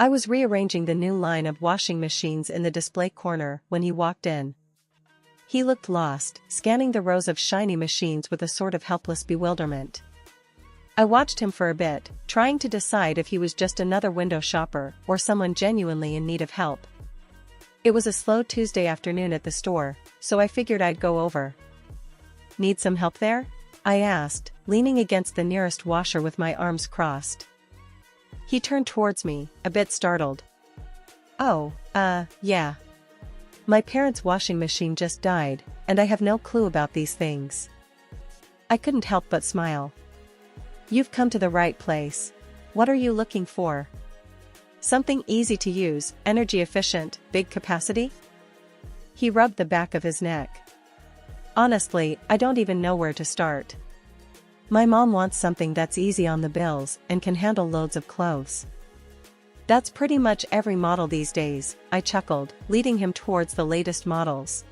I was rearranging the new line of washing machines in the display corner when he walked in. He looked lost, scanning the rows of shiny machines with a sort of helpless bewilderment. I watched him for a bit, trying to decide if he was just another window shopper or someone genuinely in need of help. It was a slow Tuesday afternoon at the store, so I figured I'd go over. "Need some help there?" I asked, leaning against the nearest washer with my arms crossed. He turned towards me, a bit startled. "Oh, yeah. My parents' washing machine just died, and I have no clue about these things." I couldn't help but smile. "You've come to the right place. What are you looking for?" "Something easy to use, energy efficient, big capacity?" He rubbed the back of his neck. "Honestly, I don't even know where to start. My mom wants something that's easy on the bills and can handle loads of clothes." "That's pretty much every model these days," I chuckled, leading him towards the latest models.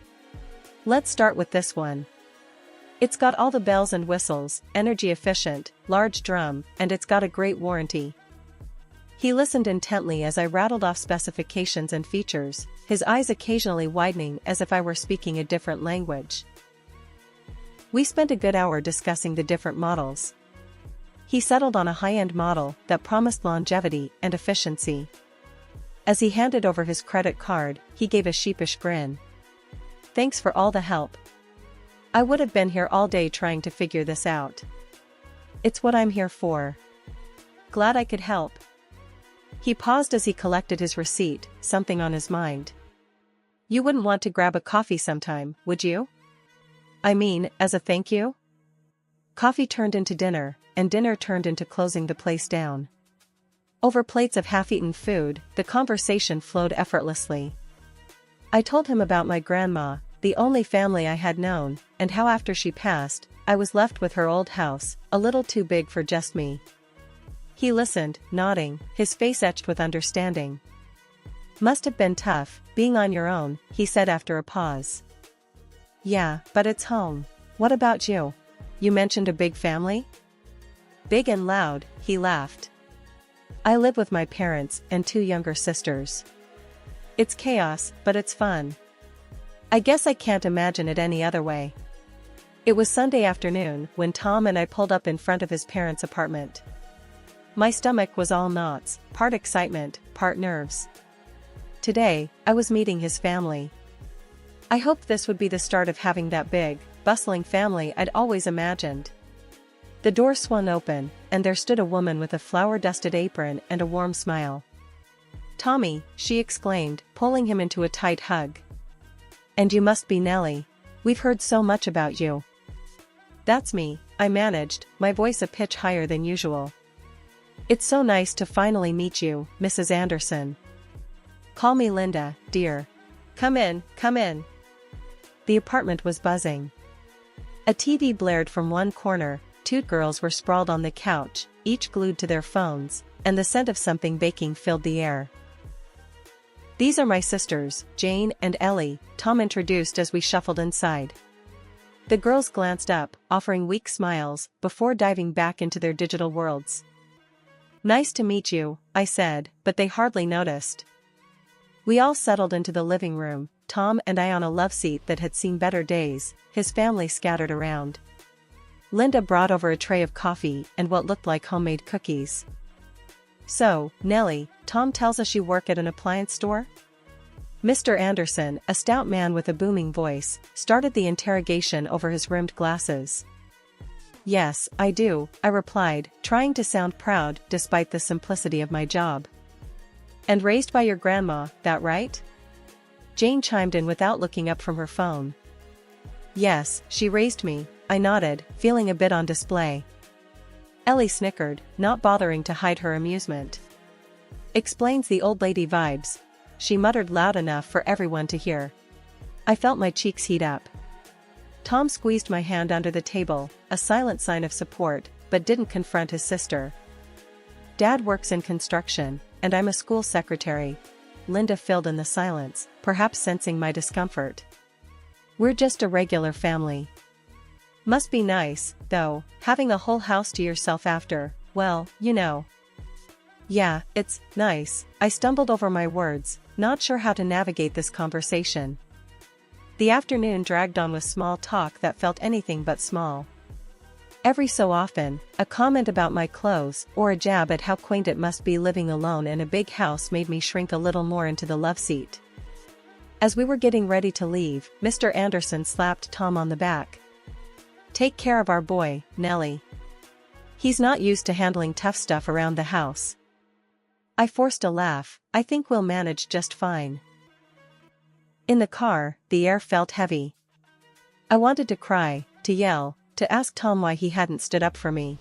"Let's start with this one. It's got all the bells and whistles, energy efficient, large drum, and it's got a great warranty." He listened intently as I rattled off specifications and features, his eyes occasionally widening as if I were speaking a different language. We spent a good hour discussing the different models. He settled on a high-end model that promised longevity and efficiency. As he handed over his credit card, he gave a sheepish grin. "Thanks for all the help. I would have been here all day trying to figure this out. It's what I'm here for. Glad I could help." He paused as he collected his receipt, something on his mind. "You wouldn't want to grab a coffee sometime, would you? I mean, as a thank you?" Coffee turned into dinner, and dinner turned into closing the place down. Over plates of half-eaten food, the conversation flowed effortlessly. I told him about my grandma, the only family I had known, and how after she passed, I was left with her old house, a little too big for just me. He listened, nodding, his face etched with understanding. "Must have been tough, being on your own," he said after a pause. "Yeah, but it's home. What about you? You mentioned a big family?" "Big and loud," he laughed. "I live with my parents and 2 younger sisters. It's chaos, but it's fun. I guess I can't imagine it any other way." It was Sunday afternoon when Tom and I pulled up in front of his parents' apartment. My stomach was all knots, part excitement, part nerves. Today, I was meeting his family. I hoped this would be the start of having that big, bustling family I'd always imagined. The door swung open, and there stood a woman with a flour-dusted apron and a warm smile. "Tommy," she exclaimed, pulling him into a tight hug. "And you must be Nellie. We've heard so much about you." "That's me," I managed, my voice a pitch higher than usual. "It's so nice to finally meet you, Mrs. Anderson. Call me Linda, dear. Come in, come in." The apartment was buzzing. A TV blared from one corner, 2 girls were sprawled on the couch, each glued to their phones, and the scent of something baking filled the air. "These are my sisters, Jane and Ellie," Tom introduced as we shuffled inside. The girls glanced up, offering weak smiles, before diving back into their digital worlds. "Nice to meet you," I said, but they hardly noticed. We all settled into the living room, Tom and I on a love seat that had seen better days, his family scattered around. Linda brought over a tray of coffee and what looked like homemade cookies. "So, Nellie, Tom tells us you work at an appliance store?" Mr. Anderson, a stout man with a booming voice, started the interrogation over his rimmed glasses. "Yes, I do," I replied, trying to sound proud despite the simplicity of my job. "And raised by your grandma, that right?" Jane chimed in without looking up from her phone. "Yes, she raised me," I nodded, feeling a bit on display. Ellie snickered, not bothering to hide her amusement. "Explains the old lady vibes," she muttered loud enough for everyone to hear. I felt my cheeks heat up. Tom squeezed my hand under the table, a silent sign of support, but didn't confront his sister. "Dad works in construction, and I'm a school secretary." Linda filled in the silence, perhaps sensing my discomfort. "We're just a regular family." "Must be nice, though, having the whole house to yourself after, well, you know." Yeah, it's nice. I stumbled over my words, not sure how to navigate this conversation. The afternoon dragged on with small talk that felt anything but small. Every so often, a comment about my clothes or a jab at how quaint it must be living alone in a big house made me shrink a little more into the love seat. As we were getting ready to leave, Mr. Anderson slapped Tom on the back. "Take care of our boy, Nellie. He's not used to handling tough stuff around the house." I forced a laugh. "I think we'll manage just fine." In the car, the air felt heavy. I wanted to cry, to yell, to ask Tom why he hadn't stood up for me.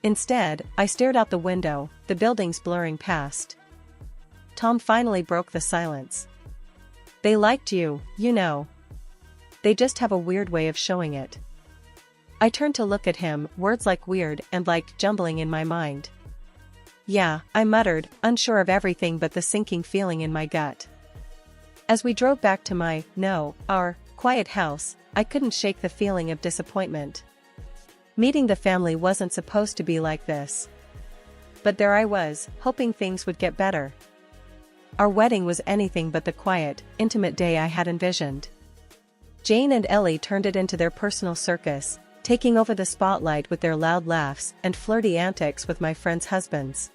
Instead, I stared out the window, the buildings blurring past. Tom finally broke the silence. "They liked you, you know. They just have a weird way of showing it." I turned to look at him, words like weird and like jumbling in my mind. "Yeah," I muttered, unsure of everything but the sinking feeling in my gut. As we drove back to our quiet house, I couldn't shake the feeling of disappointment. Meeting the family wasn't supposed to be like this. But there I was, hoping things would get better. Our wedding was anything but the quiet, intimate day I had envisioned. Jane and Ellie turned it into their personal circus, taking over the spotlight with their loud laughs and flirty antics with my friends' husbands.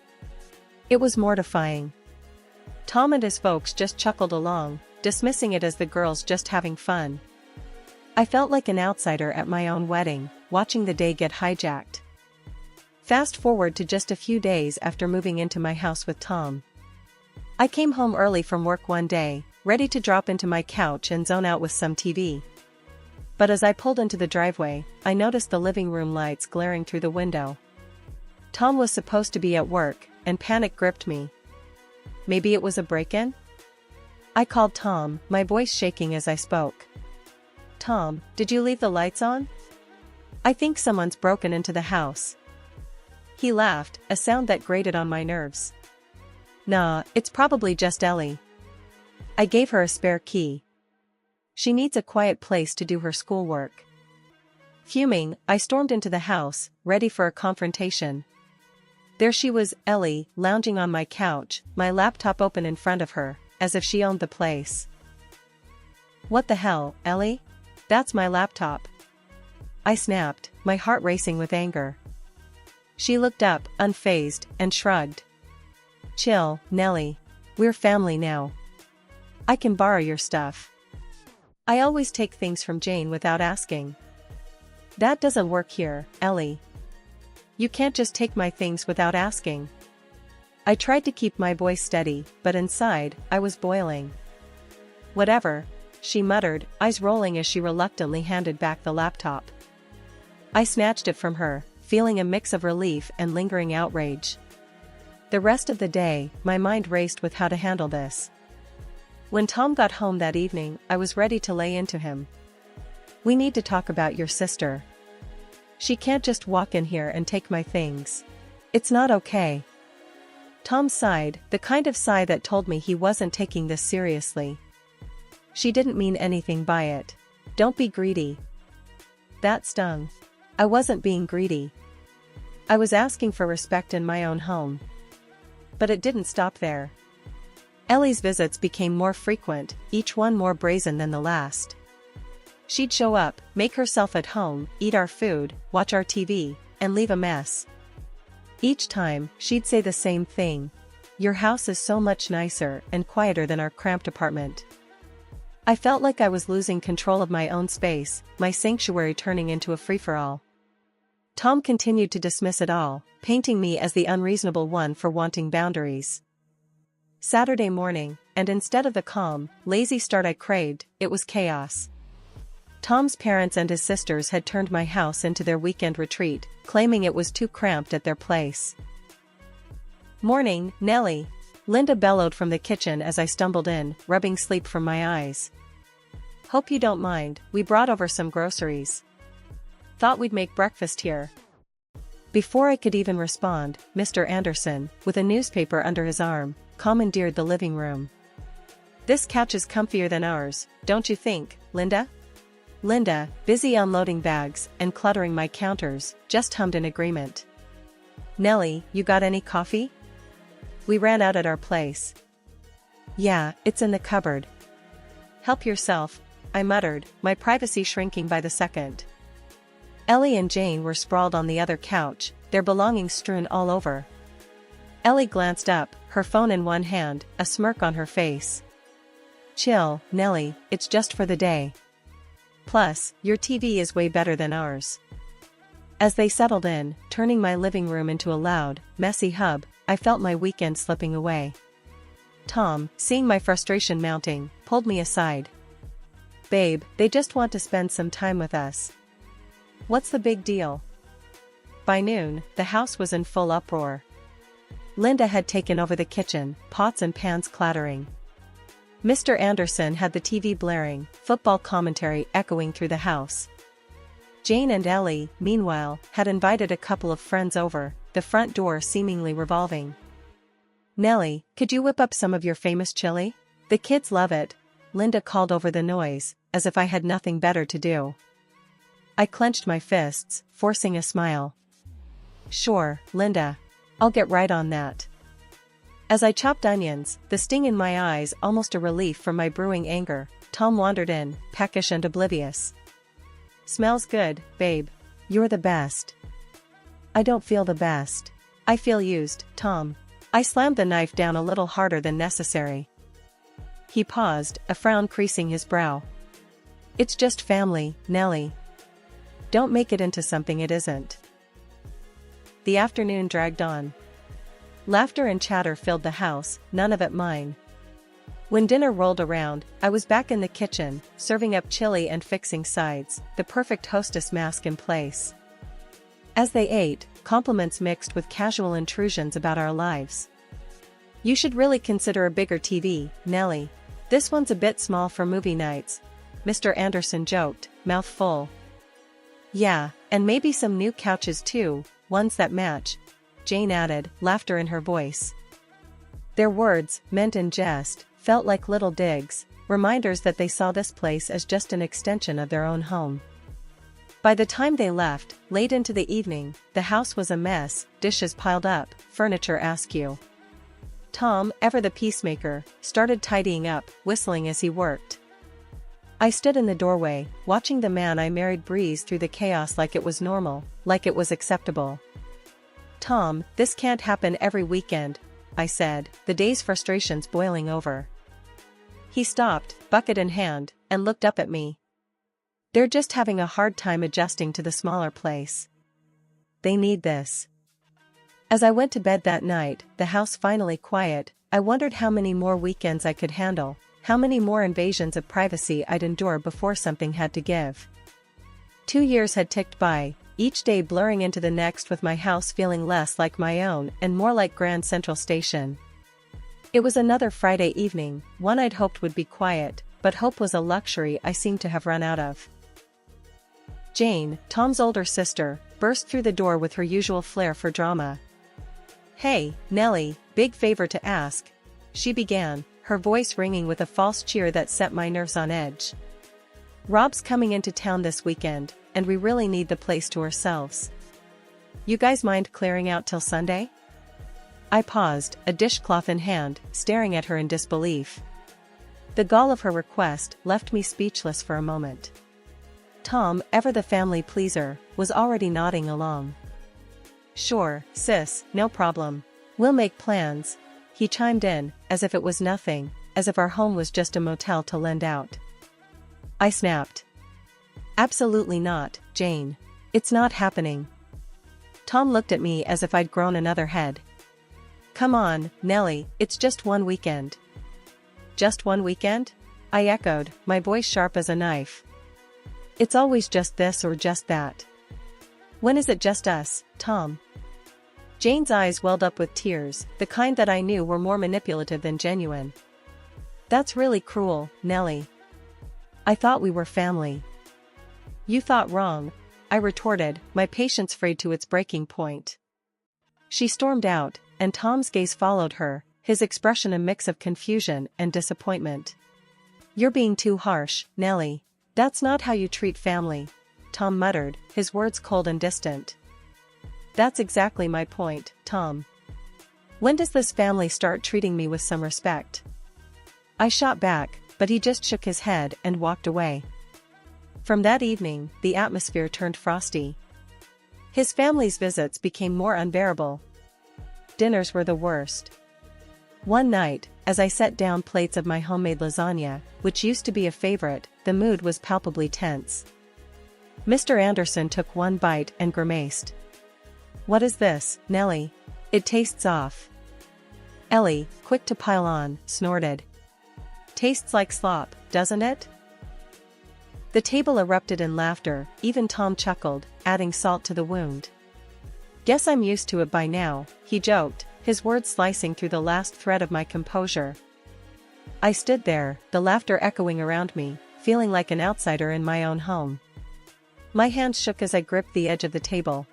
It was mortifying. Tom and his folks just chuckled along, dismissing it as the girls just having fun. I felt like an outsider at my own wedding, watching the day get hijacked. Fast forward to just a few days after moving into my house with Tom. I came home early from work one day, ready to drop into my couch and zone out with some TV. But as I pulled into the driveway, I noticed the living room lights glaring through the window. Tom was supposed to be at work, and panic gripped me. Maybe it was a break-in? I called Tom, my voice shaking as I spoke. "Tom, did you leave the lights on? I think someone's broken into the house." He laughed, a sound that grated on my nerves. "Nah, it's probably just Ellie." I gave her a spare key. "She needs a quiet place to do her schoolwork." Fuming, I stormed into the house, ready for a confrontation. There she was, Ellie, lounging on my couch, my laptop open in front of her, as if she owned the place. "What the hell, Ellie? That's my laptop." I snapped, my heart racing with anger. She looked up, unfazed, and shrugged. "Chill, Nellie. We're family now. I can borrow your stuff. I always take things from Jane without asking." "That doesn't work here, Ellie. You can't just take my things without asking." I tried to keep my voice steady, but inside, I was boiling. "Whatever," she muttered, eyes rolling as she reluctantly handed back the laptop. I snatched it from her, feeling a mix of relief and lingering outrage. The rest of the day, my mind raced with how to handle this. When Tom got home that evening, I was ready to lay into him. "We need to talk about your sister. She can't just walk in here and take my things. It's not okay." Tom sighed, the kind of sigh that told me he wasn't taking this seriously. "She didn't mean anything by it. Don't be greedy." That stung. I wasn't being greedy. I was asking for respect in my own home. But it didn't stop there. Ellie's visits became more frequent, each one more brazen than the last. She'd show up, make herself at home, eat our food, watch our TV, and leave a mess. Each time, she'd say the same thing. "Your house is so much nicer and quieter than our cramped apartment." I felt like I was losing control of my own space, my sanctuary turning into a free-for-all. Tom continued to dismiss it all, painting me as the unreasonable one for wanting boundaries. Saturday morning, and instead of the calm, lazy start I craved, it was chaos. Tom's parents and his sisters had turned my house into their weekend retreat, claiming it was too cramped at their place. "Morning, Nellie," Linda bellowed from the kitchen as I stumbled in, rubbing sleep from my eyes. "Hope you don't mind, we brought over some groceries. Thought we'd make breakfast here." Before I could even respond, Mr. Anderson, with a newspaper under his arm, commandeered the living room. "This couch is comfier than ours, don't you think, Linda?" Linda, busy unloading bags and cluttering my counters, just hummed in agreement. "Nellie, you got any coffee?" We ran out at our place. Yeah, it's in the cupboard. Help yourself, I muttered, my privacy shrinking by the second. Ellie and Jane were sprawled on the other couch, their belongings strewn all over. Ellie glanced up, her phone in one hand, a smirk on her face. Chill, Nellie, it's just for the day. Plus, your TV is way better than ours. As they settled in, turning my living room into a loud, messy hub, I felt my weekend slipping away. Tom, seeing my frustration mounting, pulled me aside. Babe, they just want to spend some time with us. What's the big deal? By noon, the house was in full uproar. Linda had taken over the kitchen, pots and pans clattering. Mr. Anderson had the TV blaring, football commentary echoing through the house. Jane and Ellie, meanwhile, had invited a couple of friends over, the front door seemingly revolving. Nellie, could you whip up some of your famous chili? The kids love it, Linda called over the noise, as if I had nothing better to do. I clenched my fists, forcing a smile. Sure, Linda. I'll get right on that. As I chopped onions, the sting in my eyes almost a relief from my brewing anger, Tom wandered in, peckish and oblivious. Smells good, babe. You're the best. I don't feel the best. I feel used, Tom. I slammed the knife down a little harder than necessary. He paused, a frown creasing his brow. It's just family, Nellie. Don't make it into something it isn't. The afternoon dragged on. Laughter and chatter filled the house, none of it mine. When dinner rolled around, I was back in the kitchen, serving up chili and fixing sides, the perfect hostess mask in place. As they ate, compliments mixed with casual intrusions about our lives. You should really consider a bigger TV, Nellie. This one's a bit small for movie nights, Mr. Anderson joked, mouth full. Yeah, and maybe some new couches too, ones that match, Jane added, laughter in her voice. Their words, meant in jest, felt like little digs, reminders that they saw this place as just an extension of their own home. By the time they left, late into the evening, the house was a mess, dishes piled up, furniture askew. Tom, ever the peacemaker, started tidying up, whistling as he worked. I stood in the doorway, watching the man I married breeze through the chaos like it was normal, like it was acceptable. Tom, this can't happen every weekend, I said, the day's frustrations boiling over. He stopped, bucket in hand, and looked up at me. They're just having a hard time adjusting to the smaller place. They need this. As I went to bed that night, the house finally quiet, I wondered how many more weekends I could handle, how many more invasions of privacy I'd endure before something had to give. 2 years had ticked by, each day blurring into the next with my house feeling less like my own and more like Grand Central Station. It was another Friday evening, one I'd hoped would be quiet, but hope was a luxury I seemed to have run out of. Jane, Tom's older sister, burst through the door with her usual flair for drama. Hey, Nellie, big favor to ask, she began, her voice ringing with a false cheer that set my nerves on edge. Rob's coming into town this weekend, and we really need the place to ourselves. You guys mind clearing out till Sunday? I paused, a dishcloth in hand, staring at her in disbelief. The gall of her request left me speechless for a moment. Tom, ever the family pleaser, was already nodding along. Sure, sis, no problem. We'll make plans, he chimed in, as if it was nothing, as if our home was just a motel to lend out. I snapped. Absolutely not, Jane. It's not happening. Tom looked at me as if I'd grown another head. Come on, Nellie, it's just one weekend. Just one weekend? I echoed, my voice sharp as a knife. It's always just this or just that. When is it just us, Tom? Jane's eyes welled up with tears, the kind that I knew were more manipulative than genuine. That's really cruel, Nellie. I thought we were family. You thought wrong, I retorted, my patience frayed to its breaking point. She stormed out, and Tom's gaze followed her, his expression a mix of confusion and disappointment. You're being too harsh, Nellie. That's not how you treat family, Tom muttered, his words cold and distant. That's exactly my point, Tom. When does this family start treating me with some respect? I shot back, but he just shook his head and walked away. From that evening, the atmosphere turned frosty. His family's visits became more unbearable. Dinners were the worst. One night, as I set down plates of my homemade lasagna, which used to be a favorite, the mood was palpably tense. Mr. Anderson took one bite and grimaced. "What is this, Nellie? It tastes off." Ellie, quick to pile on, snorted. "Tastes like slop, doesn't it?" The table erupted in laughter, even Tom chuckled, adding salt to the wound. "Guess I'm used to it by now," he joked, his words slicing through the last thread of my composure. I stood there, the laughter echoing around me, feeling like an outsider in my own home. My hands shook as I gripped the edge of the table.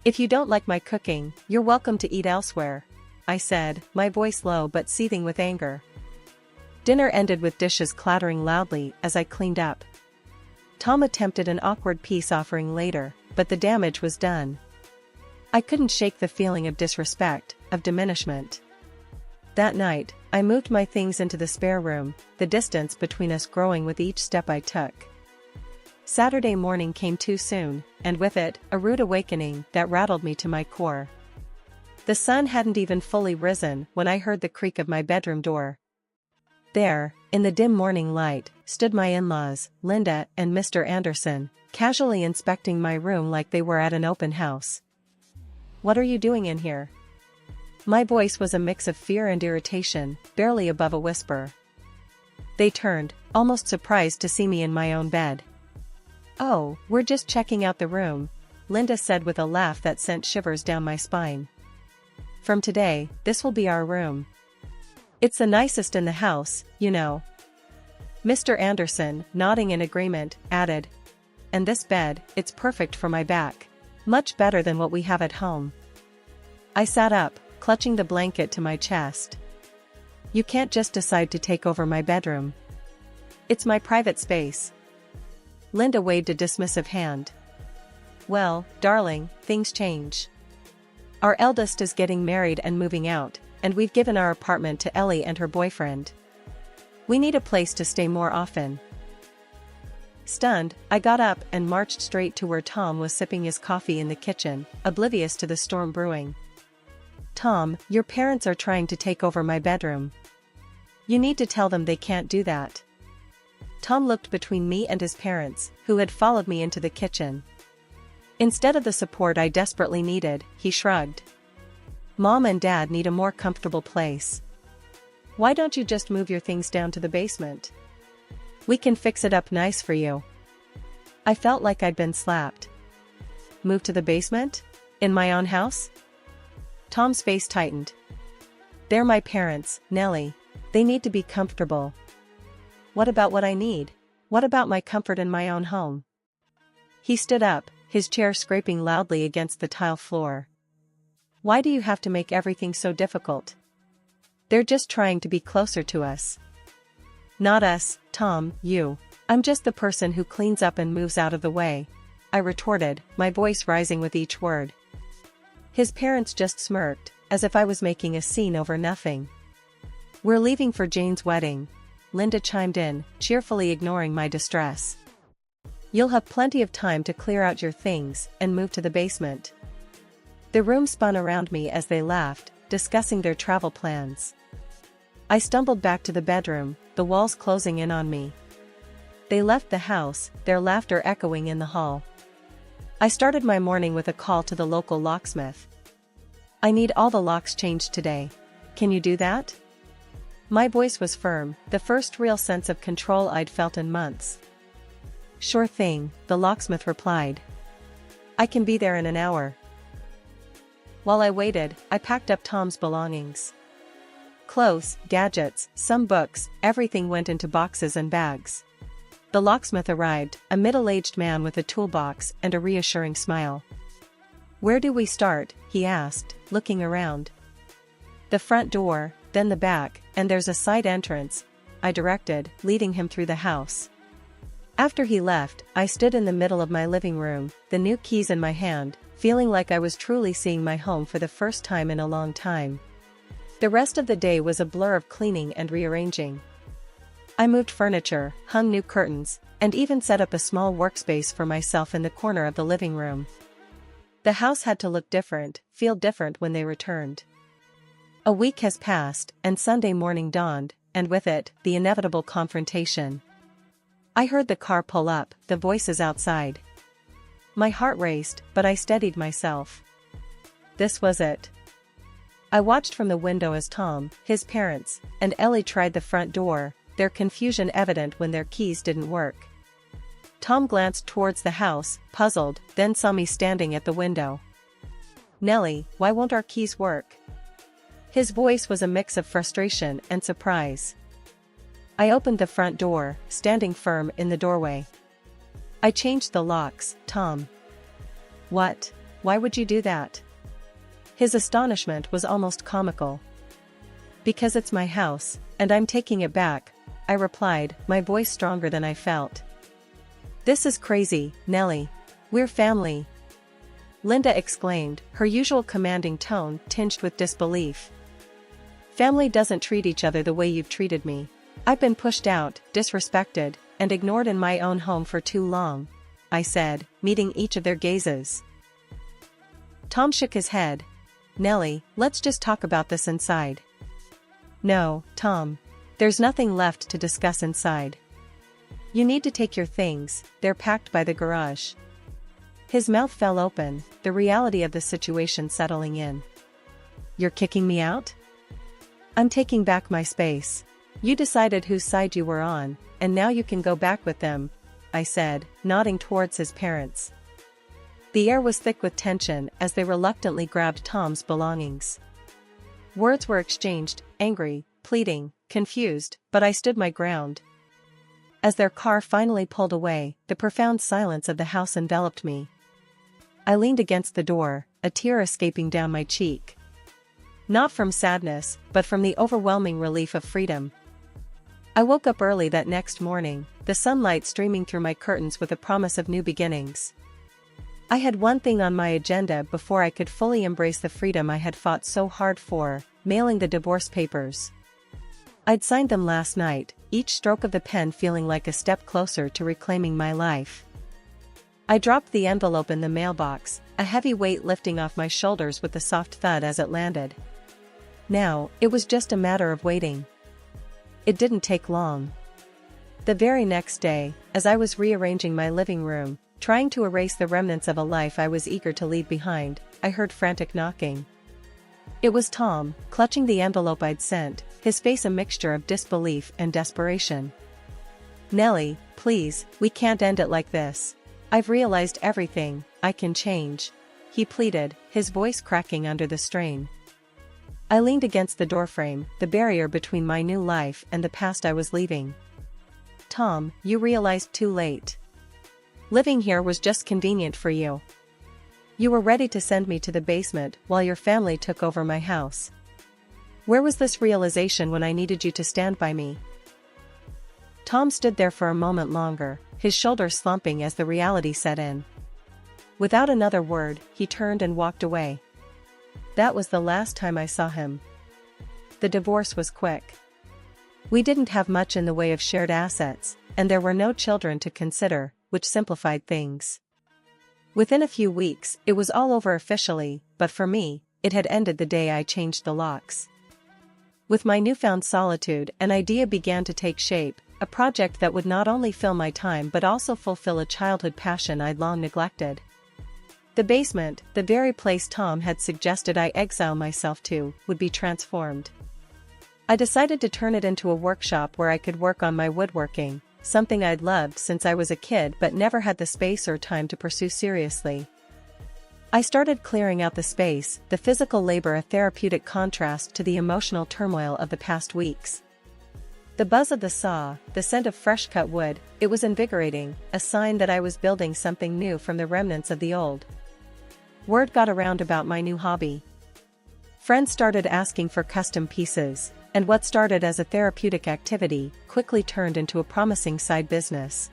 "If you don't like my cooking, you're welcome to eat elsewhere," I said, my voice low but seething with anger. Dinner ended with dishes clattering loudly as I cleaned up. Tom attempted an awkward peace offering later, but the damage was done. I couldn't shake the feeling of disrespect, of diminishment. That night, I moved my things into the spare room, the distance between us growing with each step I took. Saturday morning came too soon, and with it, a rude awakening that rattled me to my core. The sun hadn't even fully risen when I heard the creak of my bedroom door. There, in the dim morning light, stood my in-laws, Linda and Mr. Anderson, casually inspecting my room like they were at an open house. "What are you doing in here?" My voice was a mix of fear and irritation, barely above a whisper. They turned, almost surprised to see me in my own bed. "Oh, we're just checking out the room," Linda said with a laugh that sent shivers down my spine. "From today, this will be our room. It's the nicest in the house, you know." Mr. Anderson, nodding in agreement, added, "And this bed, it's perfect for my back. Much better than what we have at home." I sat up, clutching the blanket to my chest. "You can't just decide to take over my bedroom. It's my private space." Linda waved a dismissive hand. "Well, darling, things change. Our eldest is getting married and moving out, and we've given our apartment to Ellie and her boyfriend. We need a place to stay more often." Stunned, I got up and marched straight to where Tom was sipping his coffee in the kitchen, oblivious to the storm brewing. "Tom, your parents are trying to take over my bedroom. You need to tell them they can't do that." Tom looked between me and his parents, who had followed me into the kitchen. Instead of the support I desperately needed, he shrugged. "Mom and Dad need a more comfortable place. Why don't you just move your things down to the basement? We can fix it up nice for you." I felt like I'd been slapped. Move to the basement? In my own house? Tom's face tightened. "They're my parents, Nellie. They need to be comfortable. What about what I need? What about my comfort in my own home?" He stood up, his chair scraping loudly against the tile floor. "Why do you have to make everything so difficult? They're just trying to be closer to us." "Not us, Tom, you. I'm just the person who cleans up and moves out of the way," I retorted, my voice rising with each word. His parents just smirked, as if I was making a scene over nothing. "We're leaving for Jane's wedding," Linda chimed in, cheerfully ignoring my distress. "You'll have plenty of time to clear out your things and move to the basement." The room spun around me as they laughed, discussing their travel plans. I stumbled back to the bedroom, the walls closing in on me. They left the house, their laughter echoing in the hall. I started my morning with a call to the local locksmith. "I need all the locks changed today. Can you do that?" My voice was firm, the first real sense of control I'd felt in months. "Sure thing," the locksmith replied. "I can be there in an hour." While I waited, I packed up Tom's belongings. Clothes, gadgets, some books, everything went into boxes and bags. The locksmith arrived, a middle-aged man with a toolbox and a reassuring smile. "Where do we start?" he asked, looking around. "The front door, then the back, and there's a side entrance," I directed, leading him through the house. After he left, I stood in the middle of my living room, the new keys in my hand, feeling like I was truly seeing my home for the first time in a long time. The rest of the day was a blur of cleaning and rearranging. I moved furniture, hung new curtains, and even set up a small workspace for myself in the corner of the living room. The house had to look different, feel different when they returned. A week has passed, and Sunday morning dawned, and with it, the inevitable confrontation. I heard the car pull up, the voices outside. My heart raced, but I steadied myself. This was it. I watched from the window as Tom, his parents, and Ellie tried the front door, their confusion evident when their keys didn't work. Tom glanced towards the house, puzzled, then saw me standing at the window. "Nellie, why won't our keys work?" His voice was a mix of frustration and surprise. I opened the front door, standing firm in the doorway. "I changed the locks, Tom." "What? Why would you do that?" His astonishment was almost comical. "Because it's my house, and I'm taking it back," I replied, my voice stronger than I felt. "This is crazy, Nellie. We're family," Linda exclaimed, her usual commanding tone tinged with disbelief. "Family doesn't treat each other the way you've treated me. I've been pushed out, disrespected, and ignored in my own home for too long," I said, meeting each of their gazes. Tom shook his head. "Nellie, let's just talk about this inside." "No, Tom. There's nothing left to discuss inside. You need to take your things, they're packed by the garage." His mouth fell open, the reality of the situation settling in. "You're kicking me out?" "I'm taking back my space. You decided whose side you were on, and now you can go back with them," I said, nodding towards his parents. The air was thick with tension as they reluctantly grabbed Tom's belongings. Words were exchanged, angry, pleading, confused, but I stood my ground. As their car finally pulled away, the profound silence of the house enveloped me. I leaned against the door, a tear escaping down my cheek. Not from sadness, but from the overwhelming relief of freedom. I woke up early that next morning, the sunlight streaming through my curtains with a promise of new beginnings. I had one thing on my agenda before I could fully embrace the freedom I had fought so hard for: mailing the divorce papers. I'd signed them last night, each stroke of the pen feeling like a step closer to reclaiming my life. I dropped the envelope in the mailbox, a heavy weight lifting off my shoulders with a soft thud as it landed. Now, it was just a matter of waiting. It didn't take long. The very next day, as I was rearranging my living room, trying to erase the remnants of a life I was eager to leave behind, I heard frantic knocking. It was Tom, clutching the envelope I'd sent, his face a mixture of disbelief and desperation. "Nellie, please, we can't end it like this. I've realized everything, I can change," he pleaded, his voice cracking under the strain. I leaned against the doorframe, the barrier between my new life and the past I was leaving. "Tom, you realized too late. Living here was just convenient for you. You were ready to send me to the basement while your family took over my house. Where was this realization when I needed you to stand by me?" Tom stood there for a moment longer, his shoulders slumping as the reality set in. Without another word, he turned and walked away. That was the last time I saw him. The divorce was quick. We didn't have much in the way of shared assets, and there were no children to consider, which simplified things. Within a few weeks, it was all over officially, but for me, it had ended the day I changed the locks. With my newfound solitude, an idea began to take shape, a project that would not only fill my time but also fulfill a childhood passion I'd long neglected. The basement, the very place Tom had suggested I exile myself to, would be transformed. I decided to turn it into a workshop where I could work on my woodworking, something I'd loved since I was a kid but never had the space or time to pursue seriously. I started clearing out the space, the physical labor a therapeutic contrast to the emotional turmoil of the past weeks. The buzz of the saw, the scent of fresh-cut wood, it was invigorating, a sign that I was building something new from the remnants of the old. Word got around about my new hobby. Friends started asking for custom pieces, and what started as a therapeutic activity quickly turned into a promising side business.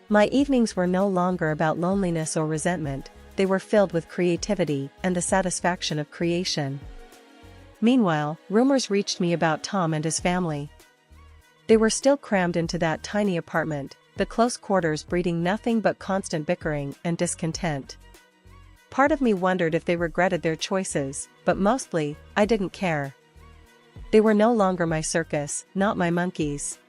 My evenings were no longer about loneliness or resentment, they were filled with creativity and the satisfaction of creation. Meanwhile, rumors reached me about Tom and his family. They were still crammed into that tiny apartment, the close quarters breeding nothing but constant bickering and discontent. Part of me wondered if they regretted their choices, but mostly, I didn't care. They were no longer my circus, not my monkeys.